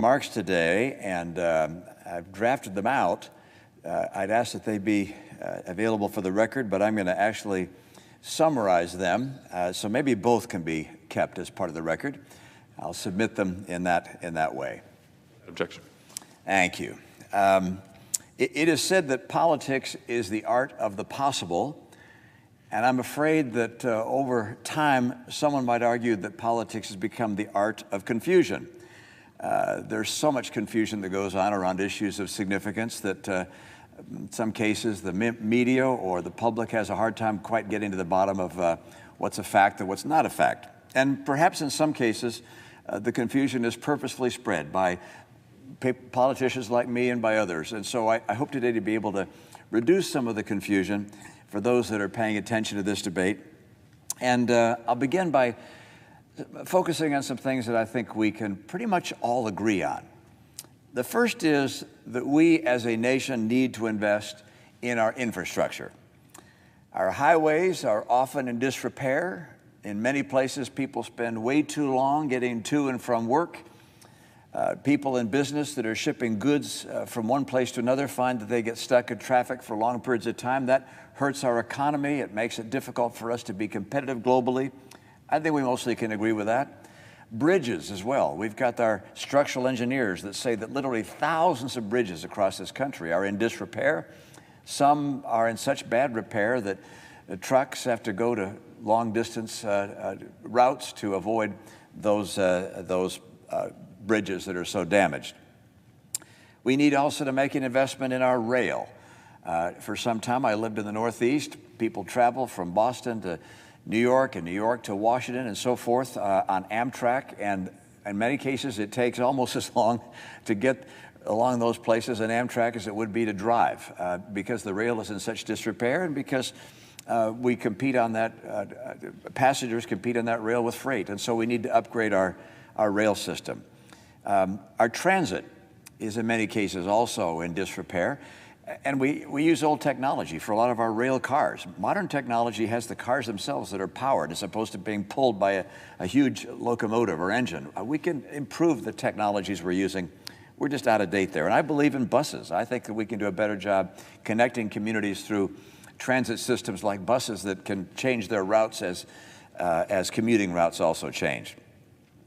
Remarks today, and I've drafted them out. I'd ask that they be available for the record, but I'm going to actually summarize them, so maybe both can be kept as part of the record. I'll submit them in that way. Objection. Thank you. It is said that politics is the art of the possible, and I'm afraid that over time, someone might argue that politics has become the art of confusion. There's so much confusion that goes on around issues of significance that in some cases the media or the public has a hard time quite getting to the bottom of what's a fact and what's not a fact. And perhaps in some cases, the confusion is purposefully spread by politicians like me and by others. And so I hope today to be able to reduce some of the confusion for those that are paying attention to this debate. And I'll begin by focusing on some things that I think we can pretty much all agree on. The first is that we as a nation need to invest in our infrastructure. Our highways are often in disrepair. In many places, people spend way too long getting to and from work. People in business that are shipping goods from one place to another find that they get stuck in traffic for long periods of time. That hurts our economy. It makes it difficult for us to be competitive globally. I think we mostly can agree with that. Bridges as well. We've got our structural engineers that say that literally thousands of bridges across this country are in disrepair. Some are in such bad repair that trucks have to go to long distance routes to avoid those bridges that are so damaged. We need also to make an investment in our rail. For some time, I lived in the Northeast. People travel from Boston to New York and New York to Washington and so forth on Amtrak, and in many cases it takes almost as long to get along those places on Amtrak as it would be to drive because the rail is in such disrepair and because we compete on that, passengers compete on that rail with freight, and so we need to upgrade our rail system. Our transit is in many cases also in disrepair. And we use old technology for a lot of our rail cars. Modern technology has the cars themselves that are powered as opposed to being pulled by a huge locomotive or engine. We can improve the technologies we're using. We're just out of date there. And I believe in buses. I think that we can do a better job connecting communities through transit systems like buses that can change their routes as commuting routes also change.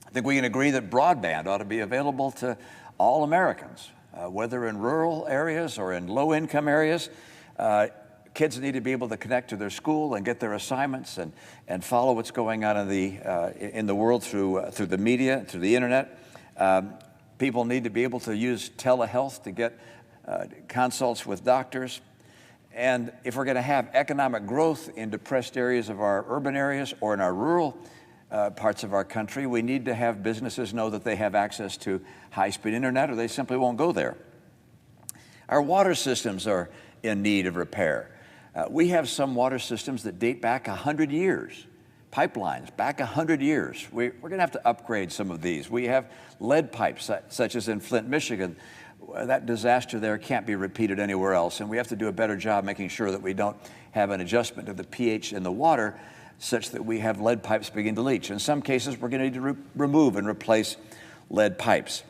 I think we can agree that broadband ought to be available to all Americans. Whether in rural areas or in low-income areas, kids need to be able to connect to their school and get their assignments and follow what's going on in the world through the media, through the internet. People need to be able to use telehealth to get consults with doctors. And if we're going to have economic growth in depressed areas of our urban areas or in our rural parts of our country, we need to have businesses know that they have access to high-speed internet or they simply won't go there. Our water systems are in need of repair. We have some water systems that date back 100 years, pipelines back 100 years. We're going to have to upgrade some of these. We have lead pipes, such as in Flint, Michigan. That disaster there can't be repeated anywhere else, and we have to do a better job making sure that we don't have an adjustment to the pH in the water such that we have lead pipes begin to leach. In some cases, we're going to need to remove and replace lead pipes.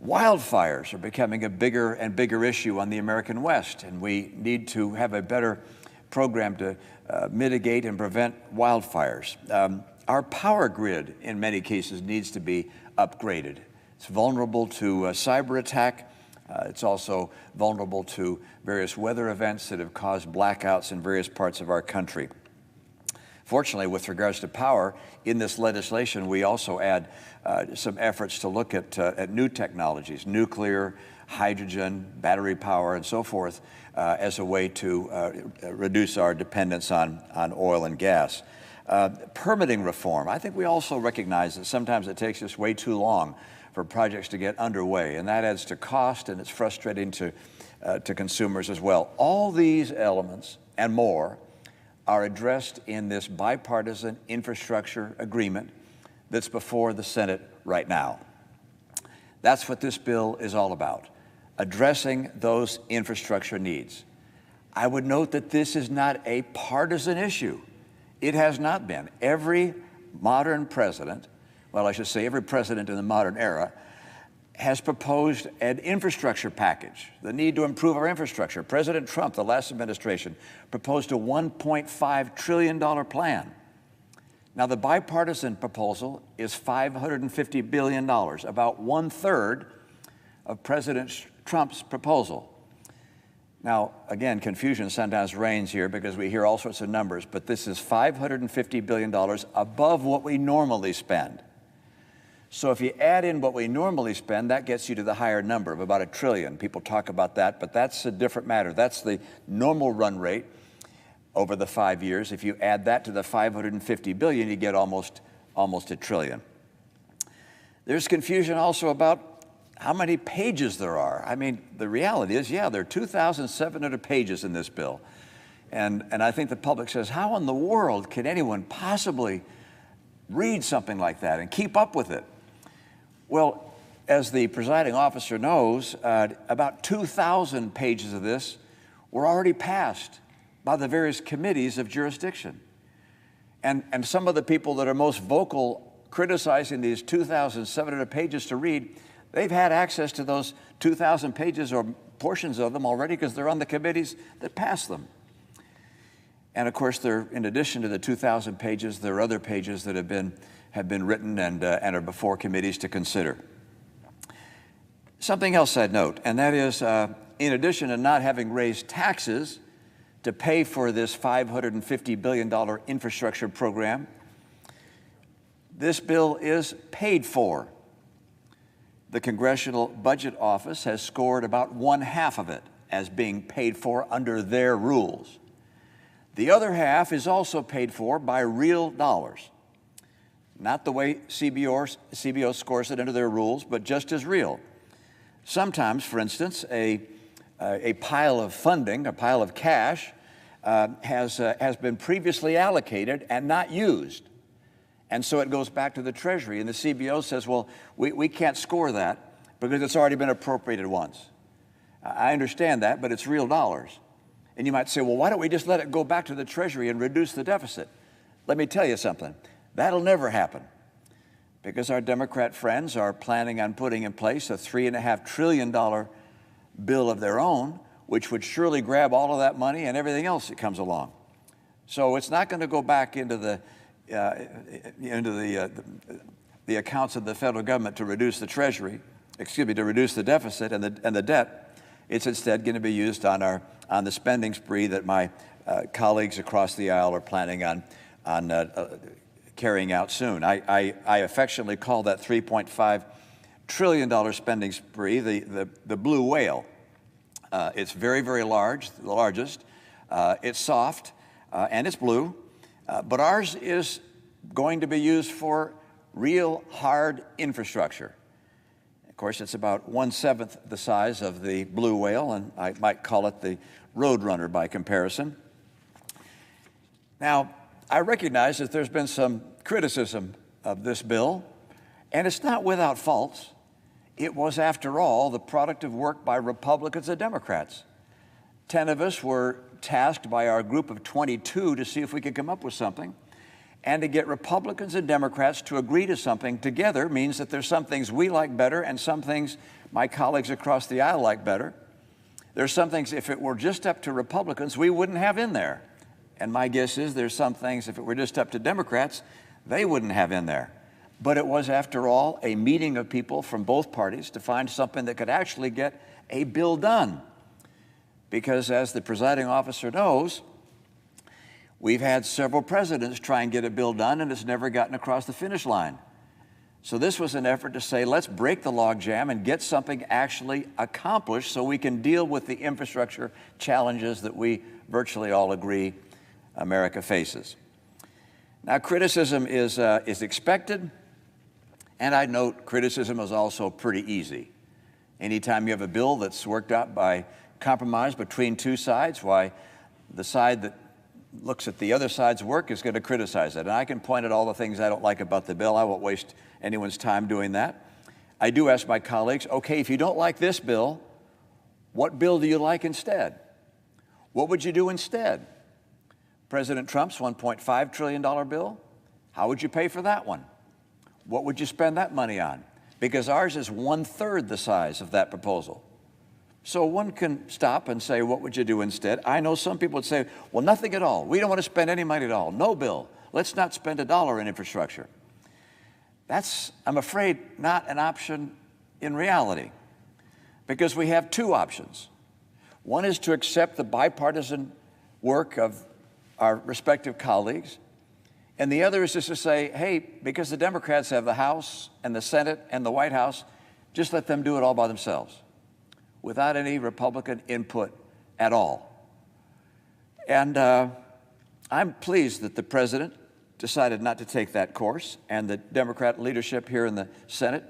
Wildfires are becoming a bigger and bigger issue on the American West, and we need to have a better program to mitigate and prevent wildfires. Our power grid, in many cases, needs to be upgraded. It's vulnerable to cyber attack. It's also vulnerable to various weather events that have caused blackouts in various parts of our country. Fortunately, with regards to power, in this legislation, we also add some efforts to look at new technologies, nuclear, hydrogen, battery power, and so forth, as a way to reduce our dependence on oil and gas. Permitting reform. I think we also recognize that sometimes it takes us way too long for projects to get underway, and that adds to cost, and it's frustrating to consumers as well. All these elements and more are addressed in this bipartisan infrastructure agreement that's before the Senate right now. That's what this bill is all about, addressing those infrastructure needs. I would note that this is not a partisan issue. It has not been. Every modern president, well, I should say every president in the modern era, has proposed an infrastructure package, the need to improve our infrastructure. President Trump, the last administration, proposed a $1.5 trillion plan. Now, the bipartisan proposal is $550 billion, about 1/3 of President Trump's proposal. Now, again, confusion sometimes reigns here because we hear all sorts of numbers, but this is $550 billion above what we normally spend. So if you add in what we normally spend, that gets you to the higher number of about $1 trillion. People talk about that, but that's a different matter. That's the normal run rate over the 5 years. If you add that to the $550 billion, you get almost $1 trillion. There's confusion also about how many pages there are. I mean, the reality is, yeah, there are 2,700 pages in this bill. And I think the public says, how in the world can anyone possibly read something like that and keep up with it? Well, as the presiding officer knows, about 2,000 pages of this were already passed by the various committees of jurisdiction. And some of the people that are most vocal criticizing these 2,700 pages to read, they've had access to those 2,000 pages or portions of them already because they're on the committees that pass them. And of course, in addition to the 2,000 pages, there are other pages that have been written and are before committees to consider. Something else I'd note, and that is, in addition to not having raised taxes to pay for this $550 billion infrastructure program, this bill is paid for. The Congressional Budget Office has scored about 1/2 of it as being paid for under their rules. The other half is also paid for by real dollars. Not the way CBO scores it under their rules, but just as real. Sometimes, for instance, a pile of funding, a pile of cash, has been previously allocated and not used. And so it goes back to the Treasury, and the CBO says, well, we can't score that because it's already been appropriated once. I understand that, but it's real dollars. And you might say, well, why don't we just let it go back to the Treasury and reduce the deficit? Let me tell you something. That'll never happen because our Democrat friends are planning on putting in place a $3.5 trillion bill of their own, which would surely grab all of that money and everything else that comes along. So it's not going to go back into the accounts of the federal government to reduce the Treasury, to reduce the deficit and the debt. It's instead going to be used on the spending spree that my colleagues across the aisle are planning on carrying out soon. I affectionately call that $3.5 trillion spending spree the blue whale. It's very, very large, the largest. It's soft and it's blue, but ours is going to be used for real hard infrastructure. Of course, it's about 1/7 the size of the blue whale, and I might call it the roadrunner by comparison. Now, I recognize that there's been some criticism of this bill, and it's not without faults. It was, after all, the product of work by Republicans and Democrats. 10 of us were tasked by our group of 22 to see if we could come up with something. And to get Republicans and Democrats to agree to something together means that there's some things we like better and some things my colleagues across the aisle like better. There's some things, if it were just up to Republicans, we wouldn't have in there. And my guess is there's some things, if it were just up to Democrats, they wouldn't have in there. But it was, after all, a meeting of people from both parties to find something that could actually get a bill done. Because as the presiding officer knows, we've had several presidents try and get a bill done, and it's never gotten across the finish line. So this was an effort to say, let's break the logjam and get something actually accomplished so we can deal with the infrastructure challenges that we virtually all agree America faces. Now, criticism is expected, and I note criticism is also pretty easy. Anytime you have a bill that's worked out by compromise between two sides, why, the side that looks at the other side's work is going to criticize it. And I can point at all the things I don't like about the bill. I won't waste anyone's time doing that. I do ask my colleagues, okay, if you don't like this bill, what bill do you like instead? What would you do instead? President Trump's $1.5 trillion bill? How would you pay for that one? What would you spend that money on? because ours is 1/3 the size of that proposal. So one can stop and say, what would you do instead? I know some people would say, well, nothing at all. We don't want to spend any money at all. No bill. Let's not spend $1 in infrastructure. That's, I'm afraid, not an option in reality, because we have two options. One is to accept the bipartisan work of our respective colleagues, and the other is just to say, hey, because the Democrats have the House and the Senate and the White House, just let them do it all by themselves, without any Republican input at all. And I'm pleased that the president decided not to take that course, and the Democrat leadership here in the Senate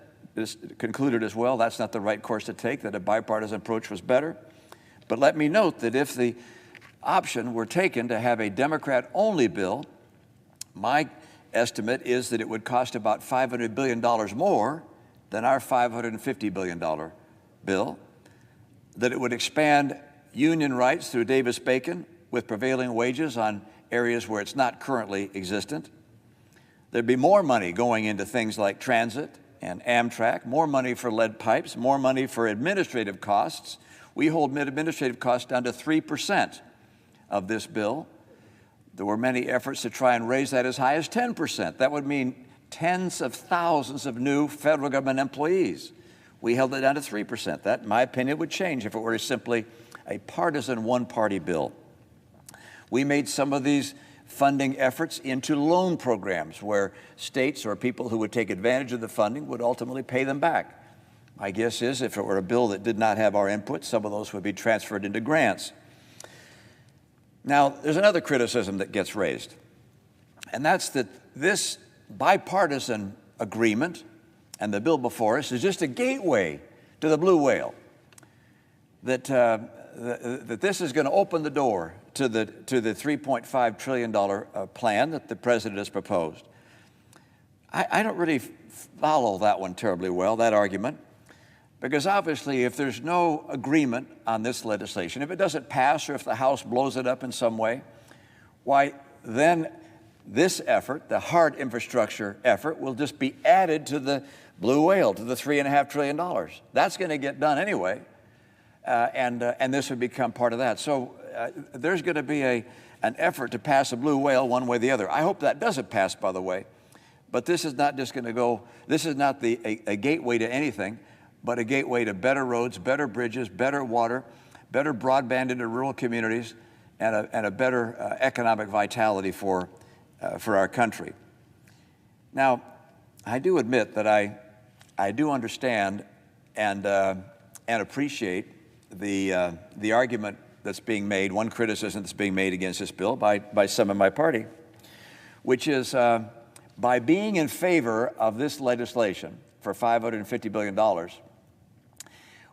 concluded as well that's not the right course to take, that a bipartisan approach was better. But let me note that if the option were taken to have a Democrat-only bill, my estimate is that it would cost about $500 billion more than our $550 billion bill, that it would expand union rights through Davis-Bacon with prevailing wages on areas where it's not currently existent. There'd be more money going into things like transit and Amtrak, more money for lead pipes, more money for administrative costs. We hold administrative costs down to 3% of this bill. There were many efforts to try and raise that as high as 10%. That would mean tens of thousands of new federal government employees. We held it down to 3%. That, in my opinion, would change if it were simply a partisan one-party bill. We made some of these funding efforts into loan programs where states or people who would take advantage of the funding would ultimately pay them back. My guess is if it were a bill that did not have our input, some of those would be transferred into grants. Now, there's another criticism that gets raised, and that's that this bipartisan agreement and the bill before us is just a gateway to the blue whale, that this is going to open the door to the $3.5 trillion plan that the president has proposed. I don't really follow that one terribly well, that argument, because obviously if there's no agreement on this legislation, if it doesn't pass or if the House blows it up in some way, why then this effort, the hard infrastructure effort, will just be added to the blue whale, to the $3.5 trillion. That's going to get done anyway, and this would become part of that. So there's going to be an effort to pass a blue whale one way or the other. I hope that doesn't pass, by the way, but this is not just going to go, this is not a gateway to anything, but a gateway to better roads, better bridges, better water, better broadband into rural communities, and a better economic vitality for our country. Now, I do admit that I do understand and appreciate the argument that's being made, one criticism that's being made against this bill by some in my party, which is by being in favor of this legislation for $550 billion,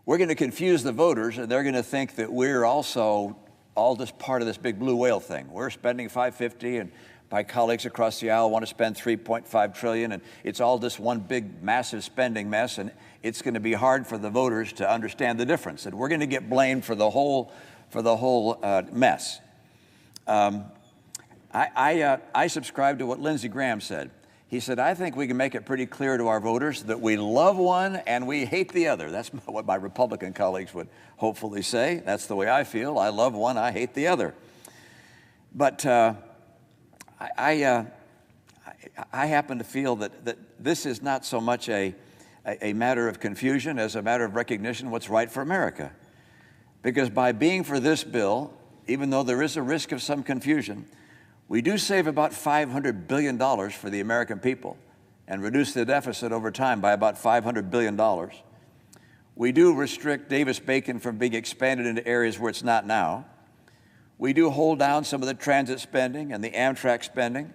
we're going to confuse the voters, and they're going to think that we're also all just part of this big blue whale thing. We're spending $550, and my colleagues across the aisle want to spend $3.5 trillion, and it's all this one big, massive spending mess, and it's going to be hard for the voters to understand the difference, and we're going to get blamed for the whole mess. I subscribe to what Lindsey Graham said. He said, I think we can make it pretty clear to our voters that we love one and we hate the other. That's what my Republican colleagues would hopefully say. That's the way I feel. I love one, I hate the other. But I happen to feel that this is not so much a matter of confusion as a matter of recognition of what's right for America. Because by being for this bill, even though there is a risk of some confusion, we do save about $500 billion for the American people and reduce the deficit over time by about $500 billion. We do restrict Davis-Bacon from being expanded into areas where it's not now. We do hold down some of the transit spending and the Amtrak spending.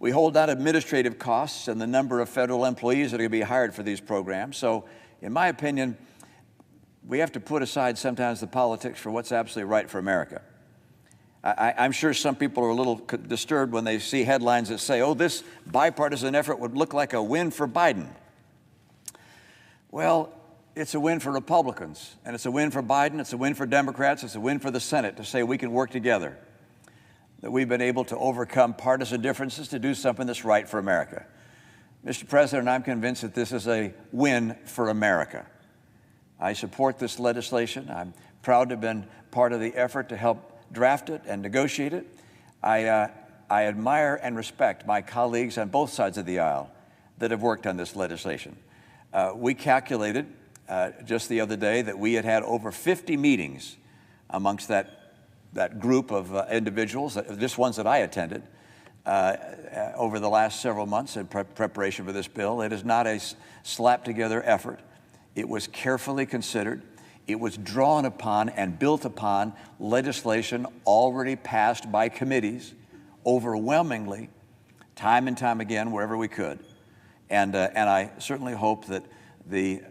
We hold down administrative costs and the number of federal employees that are going to be hired for these programs. So, in my opinion, we have to put aside sometimes the politics for what's absolutely right for America. I'm sure some people are a little disturbed when they see headlines that say, oh, this bipartisan effort would look like a win for Biden. Well, it's a win for Republicans, and it's a win for Biden, it's a win for Democrats, it's a win for the Senate to say we can work together, that we've been able to overcome partisan differences to do something that's right for America. Mr. President, I'm convinced that this is a win for America. I support this legislation. I'm proud to have been part of the effort to help draft it and negotiate it. I admire and respect my colleagues on both sides of the aisle that have worked on this legislation. We calculated just the other day that we had had over 50 meetings amongst that group of individuals, just ones that I attended, over the last several months in preparation for this bill. It is not a slap-together effort. It was carefully considered. It was drawn upon and built upon legislation already passed by committees, overwhelmingly, time and time again, wherever we could. And I certainly hope that the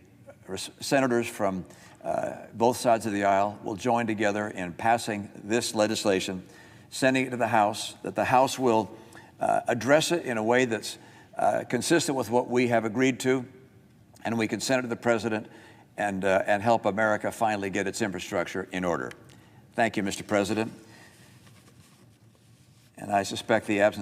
senators from both sides of the aisle will join together in passing this legislation, sending it to the House, that the House will address it in a way that's consistent with what we have agreed to, and we can send it to the President and help America finally get its infrastructure in order. Thank you, Mr. President. And I suspect the absence